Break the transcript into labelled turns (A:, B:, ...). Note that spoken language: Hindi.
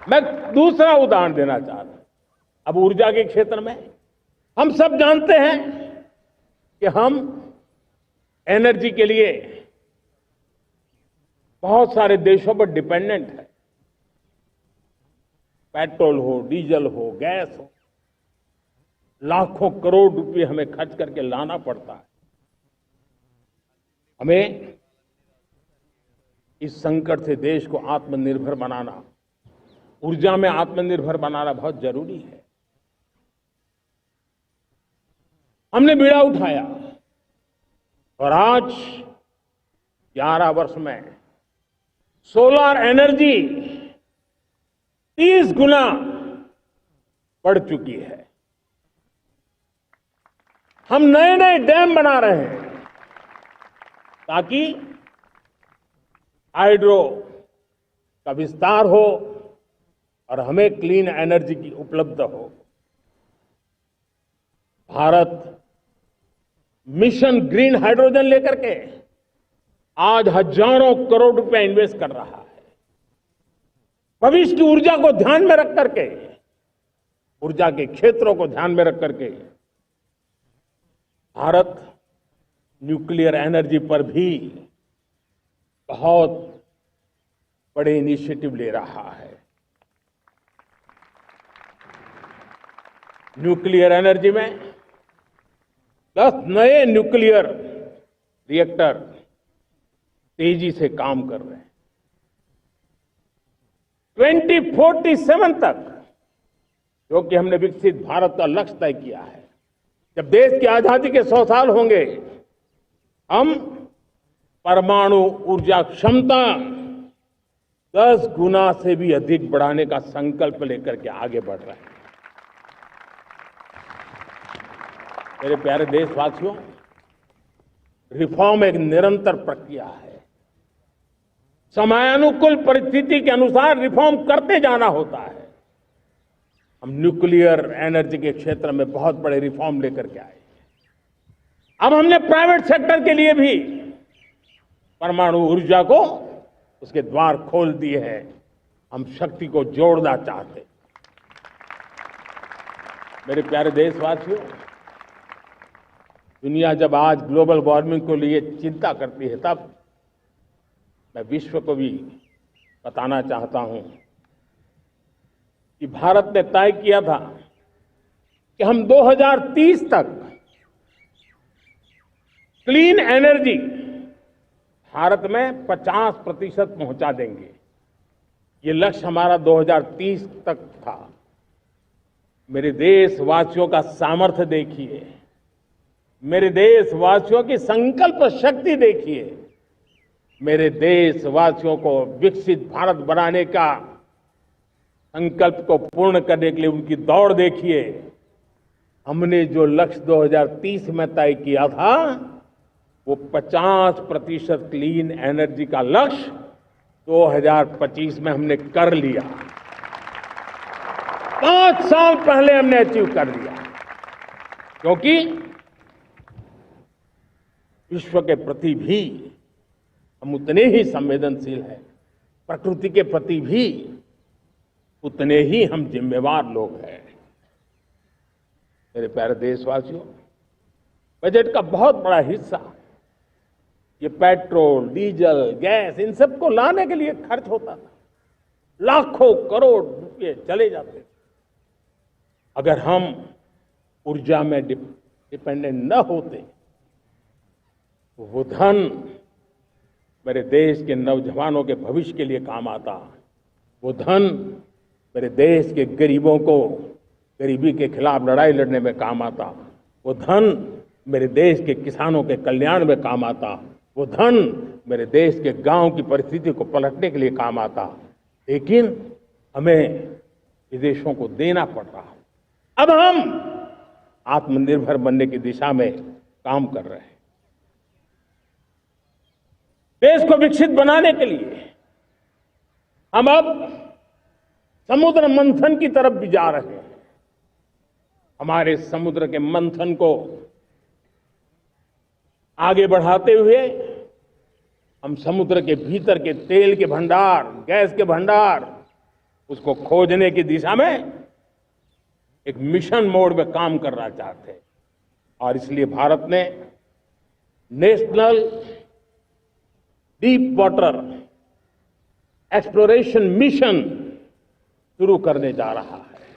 A: मैं दूसरा उदाहरण देना चाहता हूं। अब ऊर्जा के क्षेत्र में हम सब जानते हैं कि हम एनर्जी के लिए बहुत सारे देशों पर डिपेंडेंट है। पेट्रोल हो, डीजल हो, गैस हो, लाखों करोड़ रुपए हमें खर्च करके लाना पड़ता है। हमें इस संकट से देश को आत्मनिर्भर बनाना, ऊर्जा में आत्मनिर्भर बनाना बहुत जरूरी है। हमने बीड़ा उठाया और आज 11 वर्ष में सोलर एनर्जी 30 गुना बढ़ चुकी है। हम नए नए डैम बना रहे हैं ताकि हाइड्रो का विस्तार हो और हमें क्लीन एनर्जी की उपलब्ध हो। भारत मिशन ग्रीन हाइड्रोजन लेकर के आज हजारों करोड़ रुपए इन्वेस्ट कर रहा है। भविष्य की ऊर्जा को ध्यान में रख करके, ऊर्जा के क्षेत्रों को ध्यान में रख करके भारत न्यूक्लियर एनर्जी पर भी बहुत बड़े इनिशिएटिव ले रहा है। न्यूक्लियर एनर्जी में 10 नए न्यूक्लियर रिएक्टर तेजी से काम कर रहे हैं। 2047 तक, जो कि हमने विकसित भारत का लक्ष्य तय किया है, जब देश की आजादी के 100 साल होंगे, हम परमाणु ऊर्जा क्षमता 10 गुना से भी अधिक बढ़ाने का संकल्प लेकर के आगे बढ़ रहे हैं। मेरे प्यारे देशवासियों, रिफॉर्म एक निरंतर प्रक्रिया है। समयानुकूल परिस्थिति के अनुसार रिफॉर्म करते जाना होता है। हम न्यूक्लियर एनर्जी के क्षेत्र में बहुत बड़े रिफॉर्म लेकर के आए। अब हमने प्राइवेट सेक्टर के लिए भी परमाणु ऊर्जा को उसके द्वार खोल दिए हैं। हम शक्ति को जोड़ना चाहते। मेरे प्यारे देशवासियों, दुनिया जब आज ग्लोबल वार्मिंग को लिए चिंता करती है, तब मैं विश्व को भी बताना चाहता हूं कि भारत ने तय किया था कि हम 2030 तक क्लीन एनर्जी भारत में 50% पहुंचा देंगे। ये लक्ष्य हमारा 2030 तक था। मेरे देशवासियों का सामर्थ्य देखिए, मेरे देशवासियों की संकल्प शक्ति देखिए, मेरे देशवासियों को विकसित भारत बनाने का संकल्प को पूर्ण करने के लिए उनकी दौड़ देखिए। हमने जो लक्ष्य 2030 में तय किया था, वो 50% क्लीन एनर्जी का लक्ष्य 2025 में हमने कर लिया। 5 साल पहले हमने अचीव कर लिया, क्योंकि विश्व के प्रति भी हम उतने ही संवेदनशील हैं, प्रकृति के प्रति भी उतने ही हम जिम्मेवार लोग हैं। मेरे प्यारे देशवासियों, बजट का बहुत बड़ा हिस्सा ये पेट्रोल, डीजल, गैस, इन सबको लाने के लिए खर्च होता था। लाखों करोड़ रुपए चले जाते थे। अगर हम ऊर्जा में डिपेंडेंट न होते, वो धन मेरे देश के नौजवानों के भविष्य के लिए काम आता। वो धन मेरे देश के गरीबों को गरीबी के खिलाफ लड़ाई लड़ने में काम आता। वो धन मेरे देश के किसानों के कल्याण में काम आता। वो धन मेरे देश के गांव की परिस्थिति को पलटने के लिए काम आता। लेकिन हमें विदेशों को देना पड़ रहा है। अब हम आत्मनिर्भर बनने की दिशा में काम कर रहे हैं। देश को विकसित बनाने के लिए हम अब समुद्र मंथन की तरफ भी जा रहे हैं। हमारे समुद्र के मंथन को आगे बढ़ाते हुए हम समुद्र के भीतर के तेल के भंडार, गैस के भंडार उसको खोजने की दिशा में एक मिशन मोड में काम करना चाहते हैं। और इसलिए भारत ने national deep water exploration mission शुरू करने जा रहा है।